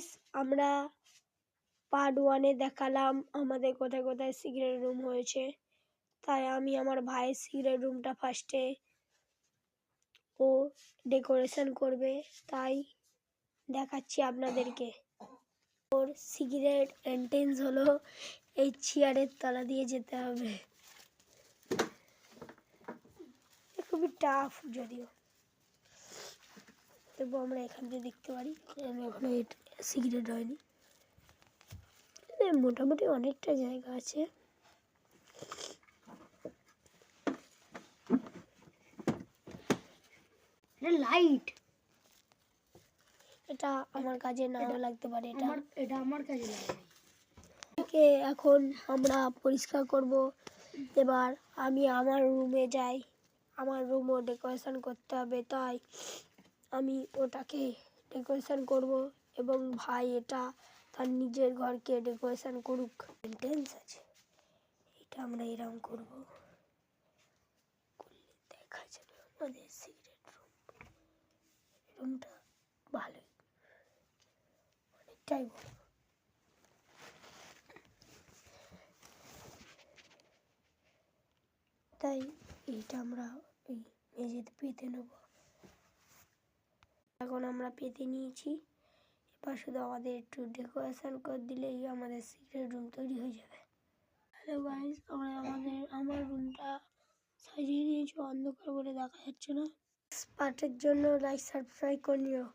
Guys, আমরা part 1-এ দেখালাম আমাদের কোথায় কোথায় সিক্রেট রুম হয়েছে। তাই আমি আমার ভাইয়ের সিক্রেট রুমটা ফার্স্টে ও ডেকোরেশন করবে, তাই দেখাচ্ছি আপনাদেরকে। ওর সিক্রেট এন্ট্রেন্স হলো এই চেয়ারের তলা দিয়ে যেতে হবে। খুবই টাফ যদিও, তবু আমরা এখান থেকে দেখতে পারি। এখনো সিক্রেট হয়নি, মোটামুটি অনেকটা জায়গা আছে। লাইট, এটা আমার কাজে নাও লাগতে পারে, এটা আমার কাজে লাগে। এখন আমরা পরিষ্কার করব। এবার আমি আমার রুমে যাই, আমার রুমও ডেকোরেশন করতে হবে, তাই আমি ওটাকে ডেকোরেশন করব এবং ভাই এটা তার নিজের ঘরকে ডেকোরেশন করুক। মেনটেন্স আছে, এটা আমরা এরকম করব, দেখা যাবে আমাদের সিক্রেট রুমটা ভালোই, অনেকটাই বড়। তাই এইটা আমরা এই মেঝেতে পেতে নেব। এখন আমরা পেতে নিয়েছি, এবার শুধু আমাদের একটু ডেকোরেশন করে দিলেই আমাদের সিক্রেট রুম তৈরি হয়ে যাবে। হ্যালো গাইস, আমার রুমটা সাজিয়ে নিয়েছি, অন্ধকার বলে দেখা যাচ্ছে না। পার্টের জন্য লাইক সাবস্ক্রাইব করে নিও।